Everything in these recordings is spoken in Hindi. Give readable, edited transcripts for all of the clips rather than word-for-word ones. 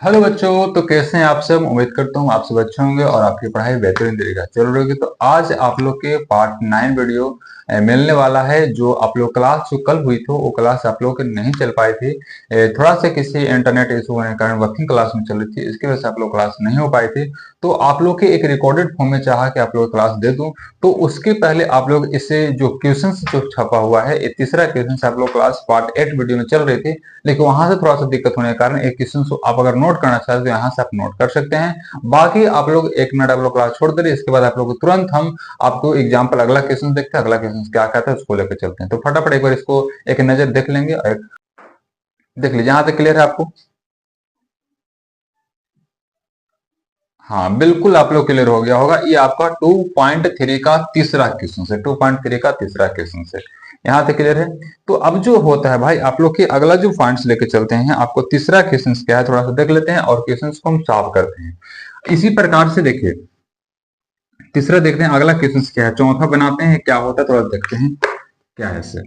हेलो बच्चों, तो कैसे हैं आप सब। उम्मीद करता हूँ आप सब अच्छे होंगे और आपकी पढ़ाई बेहतरीन तरीके से चल रही होगी। तो आज आप लोग के पार्ट 9 वीडियो मिलने वाला है। जो आप लोग क्लास जो कल हुई थी वो क्लास आप लोग नहीं चल पाई थी। थोड़ा सा किसी इंटरनेट इशू होने के कारण वर्किंग क्लास में चल रही थी, इसकी वजह से आप लोग क्लास नहीं हो पाई थी। तो आप लोग के एक रिकॉर्डेड फॉर्म में चाहा कि आप लोग क्लास दे दूं। तो उसके पहले आप लोग इसे जो क्वेश्चन जो छपा हुआ है, ये तीसरा क्वेश्चन आप लोग क्लास पार्ट 8 वीडियो में चल रही थी, लेकिन वहां से थोड़ा सा दिक्कत होने के कारण एक क्वेश्चन को आप अगर नोट करना चाहते हो तो यहाँ से आप नोट कर सकते हैं। बाकी आप लोग 1 मिनट आप लोग क्लास छोड़ दे रहे, इसके बाद आप लोग तुरंत हम आपको एग्जाम्पल अगला क्वेश्चन देखते हैं, अगला क्वेश्चन क्या कहता है उसको लेकर चलते हैं। तो फटाफट एक बार इसको एक नजर देख लेंगे और देख लीजिए यहाँ तक क्लियर है आपको। हाँ बिल्कुल, आप लोग क्लियर हो गया होगा। ये आपका 2.3 का तीसरा क्वेश्चन है, 2.3 का तीसरा क्वेश्चन है। यहाँ तक क्लियर है। तो अब जो होता है भाई, आप लोग के अगला जो पॉइंट्स लेके चलते हैं, आपको तीसरा क्वेश्चन क्या है थोड़ा सा देख लेते हैं और क्वेश्चन को हम सॉल्व करते हैं इसी प्रकार से। देखिए तीसरा देखते हैं अगला क्वेश्चन क्या है, चौथा बनाते हैं क्या होता है थोड़ा देखते हैं क्या है इससे।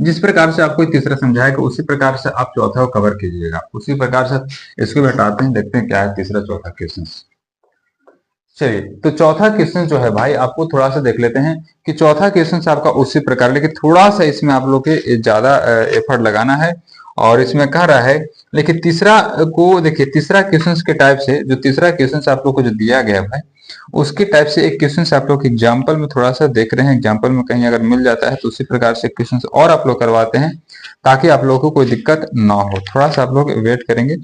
जिस प्रकार से आपको तीसरा समझाएगा उसी प्रकार से आप चौथा को कवर कीजिएगा, उसी प्रकार से इसको भी हटाते हैं, देखते हैं क्या है तीसरा चौथा क्वेश्चन। चलिए, तो चौथा क्वेश्चन जो है भाई आपको थोड़ा सा देख लेते हैं कि चौथा क्वेश्चन आपका उसी प्रकार, लेकिन थोड़ा सा इसमें आप लोग के ज्यादा एफर्ट लगाना है और इसमें कह रहा है। लेकिन तीसरा को देखिए, तीसरा क्वेश्चन के टाइप से जो तीसरा क्वेश्चन आप लोग को जो दिया गया है भाई, उसके टाइप से एक क्वेश्चन आप लोग एग्जाम्पल में थोड़ा सा देख रहे हैं, एग्जाम्पल में कहीं अगर मिल जाता है तो उसी प्रकार से क्वेश्चन और आप लोग करवाते हैं ताकि आप लोग को कोई दिक्कत ना हो। थोड़ा सा आप लोग वेट करेंगे।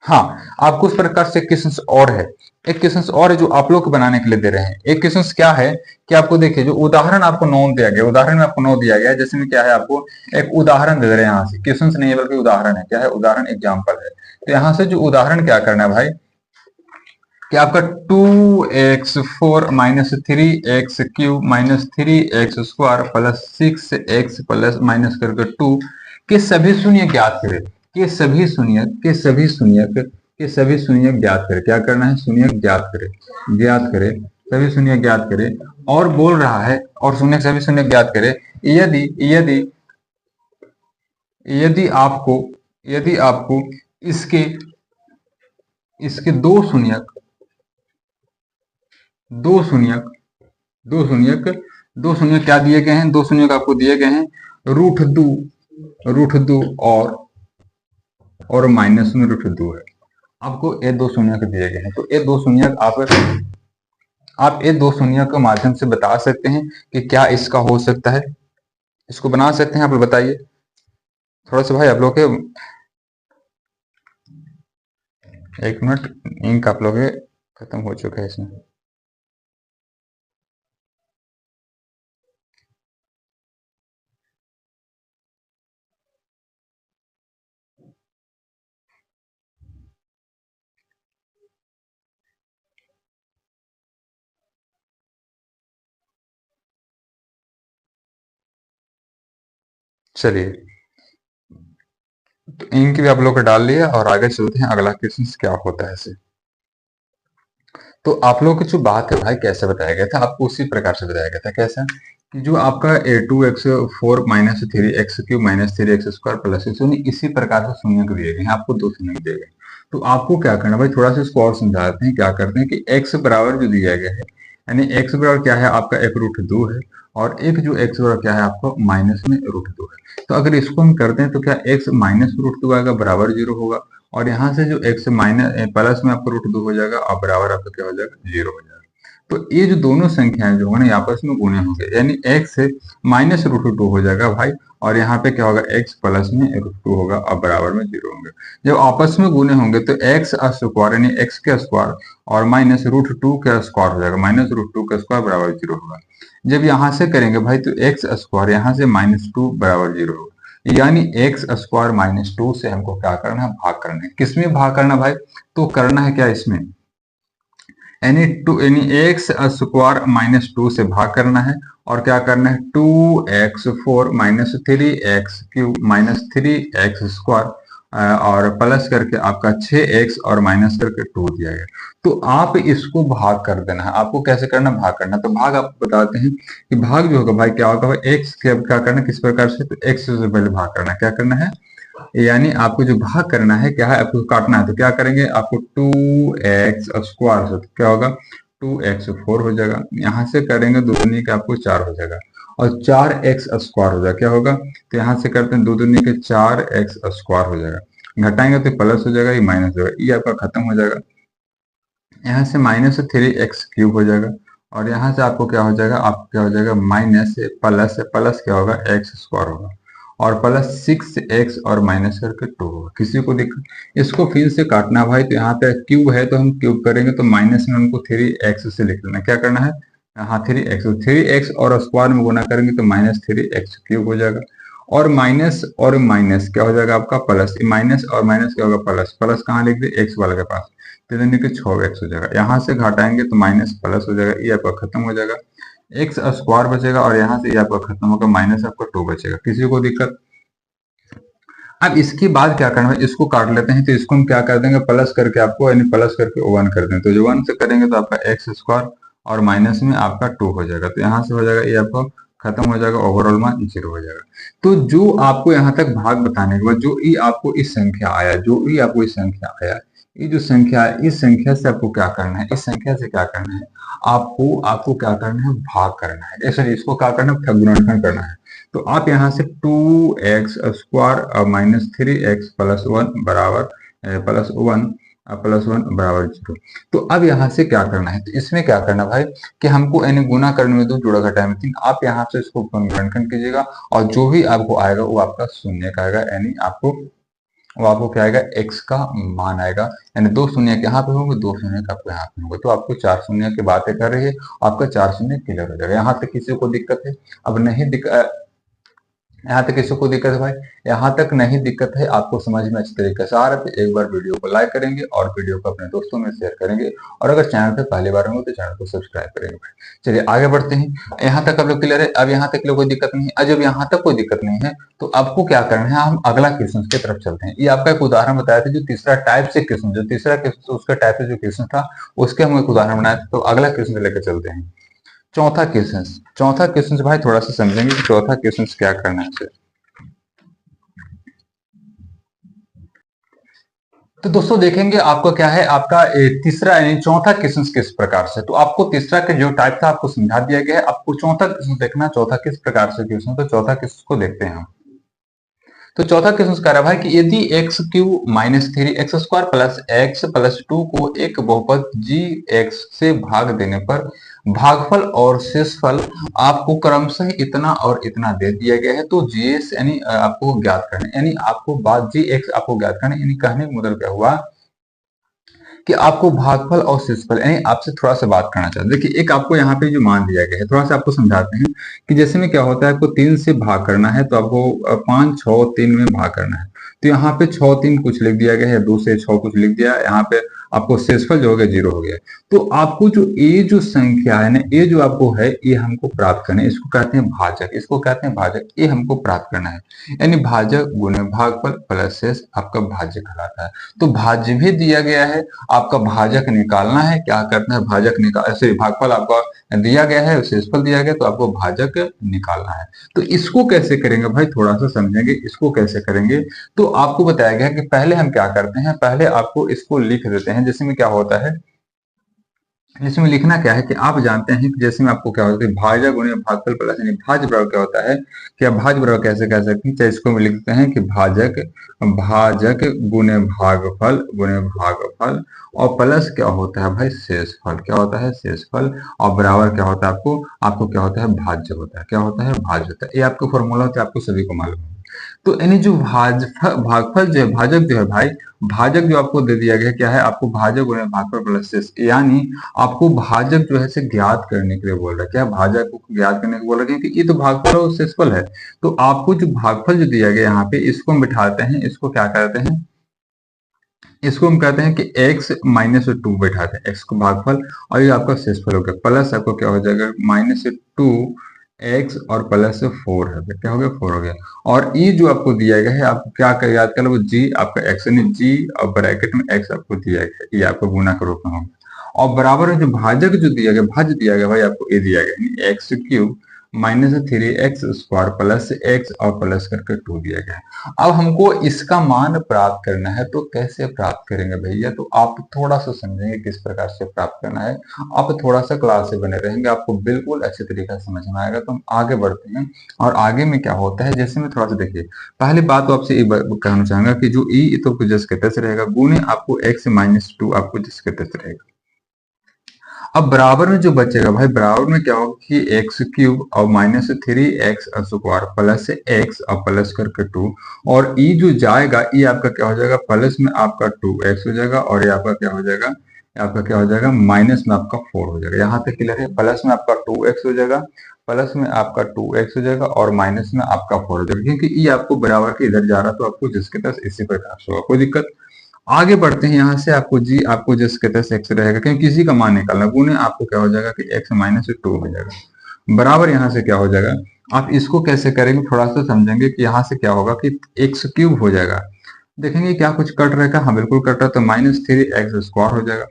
हाँ, आपको उस प्रकार से क्वेश्चंस और है, एक क्वेश्चंस और है जो आप लोग को बनाने के लिए दे रहे हैं। एक क्वेश्चंस क्या है कि आपको देखिए जो उदाहरण आपको नौ दिया गया, उदाहरण में आपको नौ दिया गया है, जैसे में क्या है आपको एक उदाहरण दे रहे हैं। यहाँ से क्वेश्चंस नहीं है बल्कि उदाहरण है, क्या है उदाहरण, एग्जाम्पल है। तो यहाँ से जो उदाहरण क्या करना है भाई कि आपका 2x4 - 3x³ - 3x² plus 6x plus minus करके 2 के सभी शून्य ज्ञात करें। के सभी शून्य के सभी शून्य के सभी शून्य ज्ञात करें। क्या करना है, शून्य ज्ञात करें, ज्ञात करें, सभी शून्य ज्ञात करें। और बोल रहा है और शून्य सभी शून्य ज्ञात करें यदि यदि यदि आपको इसके इसके दो शून्यक दो शून्यक दो शून्य क्या दिए गए हैं, दो शून्यक आपको दिए गए हैं रूठ दो और माइनस में √2 है। आपको ये दो शून्यक दिए गए हैं, तो ये दो शून्यक आप ये दो शून्यक के माध्यम से बता सकते हैं कि क्या इसका हो सकता है, इसको बना सकते हैं। आप बताइए थोड़ा सा भाई आप लोग के 1 मिनट, इंक आप लोग खत्म हो चुका है इसमें। चलिए, तो इंक भी आप लोग का डाल लिया और आगे चलते हैं अगला क्वेश्चन क्या होता है ऐसे। तो आप लोग की जो बात है भाई कैसे बताया गया था, आपको उसी प्रकार से बताया गया था। कैसा कि जो आपका 2x4 - 3x³ - 3x² प्लस शून्य इसी प्रकार से शून्य को दिए गए हैं, आपको दो शून्य दिए गए। तो आपको क्या करना भाई, थोड़ा सा इसको और समझाते हैं। क्या करते हैं कि x बराबर जो दिया गया है, यानी x बराबर क्या है आपका एक √2 है, और एक जो x बराबर क्या है आपको माइनस में √2 है। तो अगर इसको हम करते हैं तो क्या x माइनस √2 आएगा, बराबर 0 होगा। और यहाँ से जो x माइनस प्लस में आपको √2 हो जाएगा और बराबर आपका क्या हो जाएगा, 0 हो जाएगा। तो ये जो दोनों संख्याएं जो होंगे ना आपस में गुणे होंगे, यानी x माइनस √2 हो जाएगा भाई, और यहाँ पे क्या होगा x प्लस में √2 होगा और बराबर में 0 होंगे। जब आपस में गुणे होंगे तो x स्क्वायर यानी x के स्क्वायर और माइनस √2 का स्क्वायर हो जाएगा, माइनस √2 का स्क्वायर बराबर 0 होगा। जब यहाँ से करेंगे भाई तो x स्क्वायर यहाँ से -2 बराबर 0 होगा, यानी x स्क्वायर -2 से हमको क्या करना है, भाग करना है। किसमें भाग करना भाई, तो करना है क्या इसमें, यानी एक्स स्क्वायर -2 से भाग करना है। और क्या करना है, 2x4 - 3x³ - 3x² और प्लस करके आपका 6x और माइनस करके 2 दिया गया। तो आप इसको भाग कर देना है। आपको कैसे करना, भाग करना। तो भाग आपको बताते हैं कि भाग जो होगा भाई क्या होगा भाई, x के क्या करना किस प्रकार से, तो x से पहले भाग करना, क्या करना है, यानी आपको जो भाग करना है क्या है, आपको काटना है। तो क्या करेंगे, आपको 2x स्क्वायर से क्या होगा, 2x 4 हो जाएगा। यहाँ से करेंगे दो दूनी का आपको 4 हो जाएगा, और 4x स्क्वायर हो जाएगा, क्या होगा, तो यहाँ से करते हैं दो दूनी के 4x स्क्वायर हो जाएगा। घटाएंगे तो प्लस हो जाएगा, ये माइनस हो जाएगा, ये आपका खत्म हो जाएगा। यहाँ से माइनस 3x क्यूब हो जाएगा, और यहाँ से आपको क्या हो जाएगा, आपको क्या हो जाएगा, माइनस प्लस प्लस क्या होगा, एक्स स्क्वायर होगा, और प्लस 6x और माइनस करके 2 होगा। किसी को दिक्कत, इसको फिर से काटना भाई, तो यहाँ पे क्यूब है तो हम क्यूब करेंगे, तो माइनस में हमको 3x से लिख लेना, क्या करना है, हाँ 3x और स्क्वायर में गुना करेंगे तो माइनस 3x क्यूब हो जाएगा, और माइनस क्या हो जाएगा आपका प्लस, माइनस और माइनस क्या होगा प्लस, प्लस कहाँ लिख दे, एक्स वाले के पास, तो यानी कि 6x हो जाएगा। यहाँ से घटाएंगे तो माइनस प्लस हो जाएगा, ये आपका खत्म हो जाएगा, एक्स स्क्वायर बचेगा, और यहाँ से ये आपका खत्म होगा, माइनस आपका 2 बचेगा। किसी को दिक्कत। अब इसके बाद क्या करना है, इसको काट लेते हैं, तो इसको हम क्या कर देंगे, प्लस करके आपको यानी प्लस करके 1 कर देंगे, तो जो 1 से करेंगे तो आपका एक्स स्क्वायर और माइनस में आपका 2 हो जाएगा, तो यहाँ से हो जाएगा ये आपको खत्म हो जाएगा, ओवरऑल मान 0 हो जाएगा। तो जो आपको यहाँ तक भाग बताने के बाद जो ये आपको इस संख्या आया, जो ये आपको इस संख्या आया, ये जो संख्या है, इस संख्या से आपको क्या करना है, इस संख्या से क्या करना है, आपको आपको क्या करना है, भाग करना है, ऐसा इसको क्या करना है, गुणनखंड करना है। तो आप यहाँ से 2x square minus 3x plus 1 बराबर प्लस वन बराबर 0। तो अब यहाँ से क्या करना है, तो इसमें क्या करना भाई कि हमको यानी गुना करने में 2 जोड़ा घटाने में 3, आप यहाँ से इसको गुणनखंड कीजिएगा, और जो भी आपको आएगा वो आपका शून्य का आएगा, यानी आपको क्या आएगा, x का मान आएगा, यानी 2 शून्य यहाँ पे होंगे, 2 शून्य का आपको यहाँ पे होंगे, तो आपको 4 शून्य की बातें कर रही है, आपका 4 शून्य क्लियर हो जाएगा। यहाँ तक किसी को दिक्कत है, अब नहीं यहाँ तक किसी को दिक्कत है भाई, यहाँ तक नहीं दिक्कत है, आपको समझ में अच्छी तरीके से आ रहा है, तो एक बार वीडियो को लाइक करेंगे और वीडियो को अपने दोस्तों में शेयर करेंगे, और अगर चैनल पे पहली बार होंगे तो चैनल को सब्सक्राइब करेंगे भाई। चलिए आगे बढ़ते हैं, यहाँ तक आप लोग क्लियर है, अब यहाँ तक लोग कोई दिक्कत नहीं है। जब यहाँ तक कोई दिक्कत नहीं है तो आपको क्या करना है, हम अगला क्वेश्चन की तरफ चलते हैं। ये आपका एक उदाहरण बताया था, जो तीसरा टाइप से क्वेश्चन, जो तीसरा क्वेश्चन उसका टाइप से जो क्वेश्चन था उसके हम एक उदाहरण बनाए थे, तो अगला क्वेश्चन लेकर चलते हैं। चौथा क्वेश्चन भाई थोड़ा सा समझेंगे कि चौथा क्वेश्चन क्या करना है। तो दोस्तों देखेंगे आपका क्या है, आपका तीसरा यानी चौथा क्वेश्चन किस प्रकार से, तो आपको तीसरा के जो टाइप था आपको समझा दिया गया है, आपको चौथा क्वेश्चन देखना, चौथा किस प्रकार से क्वेश्चन, तो चौथा क्वेश्चन को देखते हैं हम। तो चौथा क्वेश्चन कह रहा है कि यदि x Q minus 3x square plus x plus 2 को एक बहुपद जी एक्स से भाग देने पर भागफल और शेषफल आपको क्रमशः इतना और इतना दे दिया गया है, तो जीएस यानी आपको ज्ञात करना, यानी आपको बात जी एक्स आपको ज्ञात करना, यानी कहने का मतलब क्या हुआ कि आपको भागफल और शेषफल यानी आपसे थोड़ा सा बात करना चाहते हैं। देखिए एक आपको यहाँ पे जो मान दिया गया है, थोड़ा सा आपको समझाते हैं कि जैसे में क्या होता है, आपको 3 से भाग करना है, तो आपको 5 6 3 में भाग करना है, तो यहाँ पे 6 3 कुछ लिख दिया गया है, 2 से 6 कुछ लिख दिया, यहाँ पे आपको शेषफल जो हो गया 0 हो गया। तो आपको जो ये जो संख्या है ना, ये जो आपको है ये हमको प्राप्त करना है, इसको कहते हैं भाजक, इसको कहते हैं भाजक, ये हमको प्राप्त करना है, यानी भाजक गुणे भागफल प्लस शेष आपका भाज्य कहलाता है। तो भाज्य भी दिया गया है, आपका भाजक निकालना है, क्या करना है, भाजक निकाल ऐसे भागफल आपका दिया गया है, शेषफल दिया गया, तो आपको भाजक निकालना है। तो इसको कैसे करेंगे भाई, थोड़ा सा समझेंगे इसको कैसे करेंगे। तो आपको बताया गया कि पहले हम क्या करते हैं, पहले आपको इसको लिख देते हैं, जैसे में क्या होता है, इसमें लिखना क्या है कि आप जानते हैं कि जैसे में आपको क्या होता है, भाजक गुणे भागफल प्लस, यानी भाज्य बराबर क्या होता है, क्या भाज्य बराबर कैसे कह सकते हैं, चाहे इसको हम लिखते हैं कि भाजक भाजक गुणे भागफल और प्लस क्या होता है भाई, शेषफल, क्या होता है शेषफल, और बराबर क्या होता है, आपको क्या होता है, भाज्य होता है, क्या होता है, भाज्य होता है। ये आपका फॉर्मूला होता है, आपको सभी को मालूम है। तो यानी जो भागफल जो है, भाजक जो है भाई, भाजक जो आपको दे दिया गया क्या है, आपको भाजक गुणे भागफल प्लस शेष, यानी आपको भाजक जो है से ज्ञात करने के लिए बोल रहा है, क्या भाजक को ज्ञात करने को बोल रहा है, क्योंकि ये तो भागफल और शेषफल है। तो आपको जो भागफल जो दिया गया यहाँ पे, इसको हम बिठाते हैं, इसको क्या कहते हैं, इसको हम कहते हैं कि x माइनस 2 बैठाते हैं, x को भागफल, और ये आपका शेषफल हो गया, प्लस आपको क्या हो जाएगा माइनस 2 एक्स और प्लस 4 है, क्या हो गया 4 हो गया। और ई जो आपको दिया गया है, आपको क्या कर याद कर लो, जी आपका एक्स यानी जी और ब्रैकेट में एक्स आपको दिया गया है, ये आपको गुना के रूप में होगा। और बराबर में जो भाजक जो दिया गया, भाज्य दिया गया भाई आपको ए दिया गया यानी x cube minus 3x² plus x और प्लस करके 2 दिया गया है। अब हमको इसका मान प्राप्त करना है, तो कैसे प्राप्त करेंगे भैया, तो आप थोड़ा सा समझेंगे किस प्रकार से प्राप्त करना है। आप थोड़ा सा क्लास से बने रहेंगे, आपको बिल्कुल अच्छे तरीके से समझ में आएगा। तो हम आगे बढ़ते हैं और आगे में क्या होता है, जैसे में थोड़ा सा देखिए। पहली बात तो आपसे ये कहना चाहूंगा कि जो ई तो आपको जस के तस रहेगा, गुने आपको x माइनस 2 आपको जस के तस रहेगा। अब बराबर में जो बचेगा भाई, बराबर में क्या होगा कि एक्स क्यूब और माइनस 3x² प्लस एक्स और प्लस करके 2, और ई जो जाएगा ये आपका क्या हो जाएगा, प्लस में आपका 2x हो जाएगा, और ये आपका क्या हो जाएगा, ये आपका क्या हो जाएगा, माइनस में आपका 4 हो जाएगा। यहाँ तक क्लियर है, प्लस में आपका 2x हो जाएगा, प्लस में आपका 2x हो जाएगा, और माइनस में आपका 4 हो जाएगा, क्योंकि ये आपको बराबर के इधर जा रहा, तो आपको जिसके पास इसी प्रकार से होगा, कोई दिक्कत। आगे बढ़ते हैं, यहाँ से आपको जी आपको जैसे कहते हैं एक्स रहेगा, क्योंकि किसी का मान निकालना, गुने आपको क्या हो जाएगा कि एक्स माइनस 2 हो जाएगा। बराबर यहाँ से क्या हो जाएगा, आप इसको कैसे करेंगे थोड़ा सा समझेंगे कि यहाँ से क्या होगा कि एक्स क्यूब हो जाएगा। देखेंगे क्या कुछ कट रहेगा, हाँ बिल्कुल कट रहा है, तो -3x² हो जाएगा।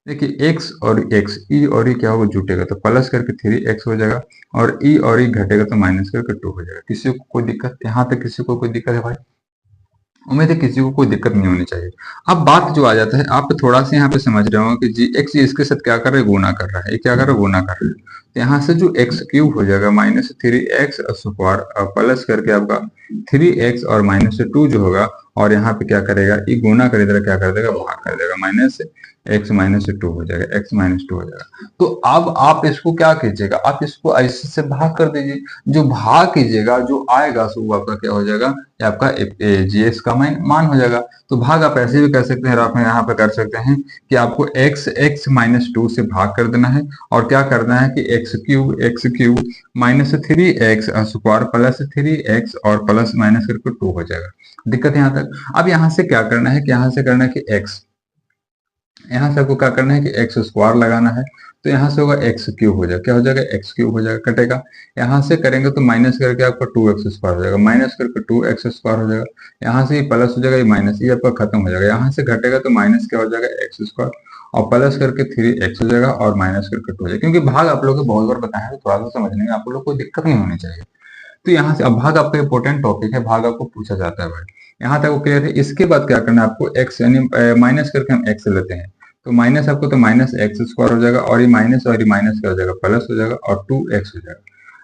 देखिए एक्स और एक्स, ई और ई क्या होगा, जुटेगा तो प्लस करके 3x हो जाएगा, और ई और ई घटेगा तो माइनस करके 2 हो जाएगा। किसी को कोई दिक्कत, यहाँ तक किसी को कोई दिक्कत है भाई? उम्मीद है किसी को कोई दिक्कत नहीं होनी चाहिए। अब बात जो आ जाता है, आप थोड़ा सा यहाँ पे समझ रहे हो कि जी एक्स इसके साथ क्या कर रहा है, गुना कर रहा है, ये क्या कर रहा है, गुना कर रहा है। तो यहाँ से जो एक्स क्यूब हो जाएगा -3x² प्लस करके आपका 3x और -2 जो होगा, और यहाँ पे क्या करेगा, ये गुना कर इधर क्या कर देगा, भाग कर देगा, -x-2 हो जाएगा, x-2 हो जाएगा। तो अब आप इसको क्या कीजिएगा, आप इसको ऐसे से भाग कर दीजिए, जो भाग कीजिएगा जो आएगा सो वो आपका क्या हो जाएगा, ये आपका जीएक्स का मान हो जाएगा। तो भाग आप ऐसे भी कर सकते हैं, आप यहाँ पे कर सकते हैं कि आपको x-2 से भाग कर देना है, और क्या करना है कि x³ -3x² प्लस 3x और प्लस माइनस करके 2 हो जाएगा। दिक्कत यहाँ तक। अब यहाँ से क्या करना है कि यहाँ से करना है कि x, यहाँ से आपको क्या करना है कि x² लगाना है, तो यहाँ से होगा x³ हो जाएगा, क्या हो जाएगा, x³ हो जाएगा, कटेगा। यहाँ से करेंगे तो माइनस करके आपका 2x² हो जाएगा, माइनस करके 2x² हो जाएगा। यहाँ से ये प्लस हो जाएगा, ये माइनस, ये आपका खत्म हो जाएगा। यहाँ से घटेगा तो माइनस क्या हो जाएगा, x² और प्लस करके 3x हो जाएगा, और माइनस करके 2 हो जाएगा। क्योंकि भाग आप लोगों को बहुत बार बताया है, तो थोड़ा सा समझने में आप लोग को दिक्कत नहीं होनी चाहिए। तो यहाँ से अब भाग आपका इंपॉर्टेंट टॉपिक है, भाग आपको पूछा जाता है भाई, यहाँ तक वो क्लियर है। इसके बाद क्या करना है आपको, x यानी माइनस करके हम x लेते हैं, तो माइनस आपको तो -x² हो जाएगा, और ये माइनस और ये माइनस क्या हो जाएगा, प्लस हो जाएगा, और 2x हो जाएगा।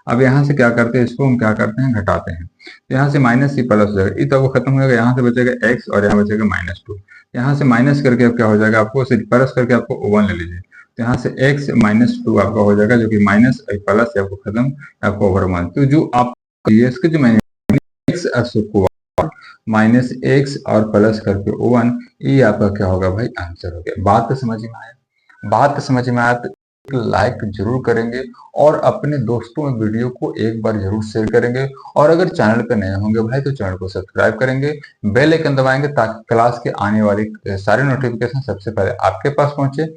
अब यहाँ से क्या करते हैं, इसको हम क्या करते हैं, घटाते हैं, तो यहाँ से माइनस ही प्लस हो जाएगा, ये तो खत्म हो जाएगा, यहाँ से बचेगा x और यहाँ बचेगा -2। यहाँ से माइनस करके अब क्या हो जाएगा, आपको प्लस करके आपको 1 ले लीजिए, तो यहाँ से x-2 आपका हो जाएगा, जो कि माइनस प्लस आपको खत्म, आपको ओवर 1। तो जो आप इसके जो मैंने x² माइनस एक्स और प्लस करके 1, ये आपका क्या होगा भाई, आंसर हो गया। बात समझ में आया? बात समझ में आया तो लाइक जरूर करेंगे, और अपने दोस्तों में वीडियो को एक बार जरूर शेयर करेंगे, और अगर चैनल पर नए होंगे भाई तो चैनल को सब्सक्राइब करेंगे, बेल आइकन दबाएंगे, ताकि क्लास के आने वाली सारे नोटिफिकेशन सबसे पहले आपके पास पहुंचे।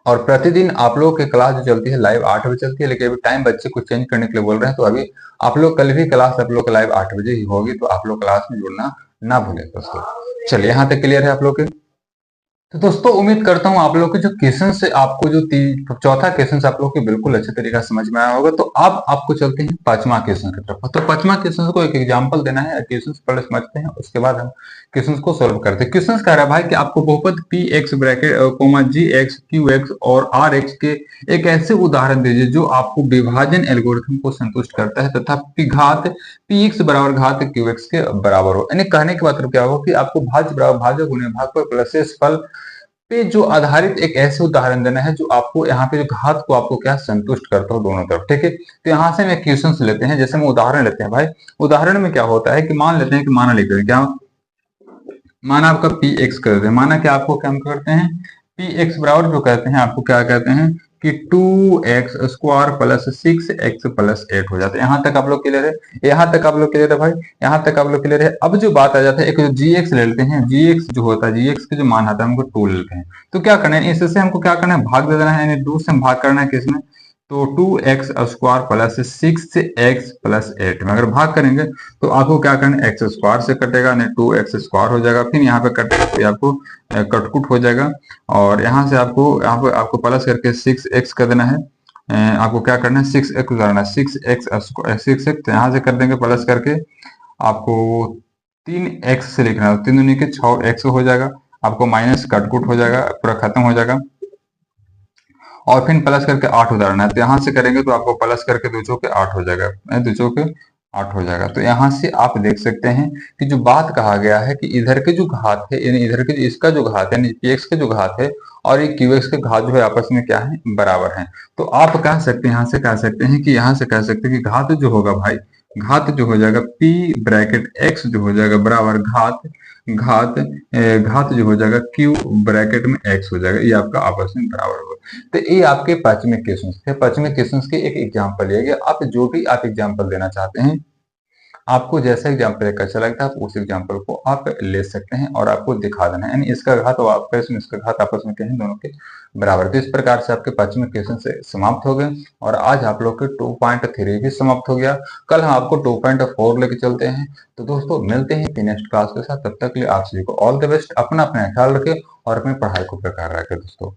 और प्रतिदिन आप लोगों की क्लास जो चलती है लाइव 8 बजे चलती है, लेकिन अभी टाइम बच्चे कुछ चेंज करने के लिए बोल रहे हैं, तो अभी आप लोग कल भी क्लास आप लोग लाइव 8 बजे ही होगी, तो आप लोग क्लास में जुड़ना ना भूलें दोस्तों। चलिए यहाँ तक क्लियर है आप लोग के? तो दोस्तों उम्मीद करता हूँ आप लोग के जो क्वेश्चन से आपको जो चौथा क्वेश्चन आप लोग के बिल्कुल अच्छे तरीके से समझ में आया होगा। तो अब आपको चलते हैं पांचवा क्वेश्चन की तरफ। तो पांचवा क्वेश्चन को एक एग्जांपल देना है, क्वेश्चन पहले समझते हैं, उसके बाद हम क्वेश्चन को सोल्व करते हैं। क्वेश्चन कह रहा है भाई कि आपको बहुपद पी एक्स ब्रैकेट कोमा जी एक्स क्यू एक्स और आर एक्स के एक ऐसे उदाहरण दीजिए जो आपको विभाजन एल्गोरिथम को संतुष्ट करता है तथा पी घात पी एक्स बराबर घात क्यू एक्स के बराबर हो। यानी कहने के मतलब क्या होगा कि आपको भाज्य बराबर भाज्य गुणे भाग पर प्लस फल पे जो आधारित एक ऐसे उदाहरण देना है जो आपको यहाँ पे जो घात को आपको क्या संतुष्ट करता हो दोनों तरफ। ठीक है, तो यहाँ से हम क्वेश्चन लेते हैं, जैसे हम उदाहरण लेते हैं भाई। उदाहरण में क्या होता है कि मान लेते हैं कि माना लिखते हैं, क्या माना आपका पी एक्स करते हैं, माना कि आपको क्या हम करते हैं, पी एक्स बराबर जो कहते हैं आपको क्या कहते हैं कि 2x² प्लस 6x प्लस 8 हो जाता है। यहाँ तक आप लोग क्लियर है? यहाँ तक आप लोग क्लियर है भाई? यहाँ तक आप लोग क्लियर है? अब जो बात आ जाता है, एक जी एक्स ले लेते हैं, जी एक्स जो होता है, जी एक्स के जो मान आता है हमको 2 ले लेते हैं। तो क्या करना है, इससे हमको क्या करना है, भाग दे देना है, यानी 2 से हम भाग करना है किसमें, तो 2x² प्लस 6x+8 में अगर भाग करेंगे तो आपको क्या करना है, x² से कटेगा, नहीं 2x² हो जाएगा, फिर यहाँ पे कटेगा तो आपको कटकुट हो जाएगा। और यहाँ से यहाँ पे आपको प्लस करके 6x कर देना है। आपको क्या करना है, 6x उतारना है, 6x यहाँ से कर देंगे प्लस करके। आपको 3x से लिखना है, 3 दूनी के 6x हो जाएगा। आपको माइनस कटकुट हो जाएगा, पूरा खत्म हो जाएगा। और फिर प्लस करके 8 उतारना है, तो यहाँ से करेंगे तो आपको प्लस करके 2 चौके 8 हो जाएगा, 2 चौके 8 हो जाएगा। तो यहाँ से आप देख सकते हैं कि जो बात कहा गया है कि इधर के जो घात है, यानी इधर के इसका जो घात है, px के जो घात है और ये qx के घात जो है आपस में क्या है, बराबर है। तो आप कह सकते हैं, यहाँ से कह सकते हैं कि यहाँ से कह सकते हैं कि घात जो होगा भाई, घात जो हो जाएगा p ब्रैकेट x जो हो जाएगा बराबर घात घात घात जो हो जाएगा q ब्रैकेट में x हो जाएगा, ये आपका आपस में बराबर होगा। तो ये आपके पांचवें क्वेश्चन थे। पांचवें क्वेश्चन के एक एग्जाम्पल लिया गया। आप जो भी आप एग्जाम्पल देना चाहते हैं, आपको जैसा एग्जाम्पल एक अच्छा लगता है आप उस एग्जाम्पल को आप ले सकते हैं और आपको दिखा देना है, यानी इसका घात और आपका इसमें इसका घात आपस में क्या है, दोनों के बराबर। तो इस प्रकार से आपके पांचवें क्वेश्चन से समाप्त हो गए और आज आप लोग के 2.3 भी समाप्त हो गया। कल हम आपको 2.4 लेके चलते हैं। तो दोस्तों मिलते हैं नेक्स्ट क्लास के साथ, तब तक के लिए आप सभी को ऑल द बेस्ट। अपना अपना ख्याल रखें और अपनी पढ़ाई को प्रकार रखें दोस्तों।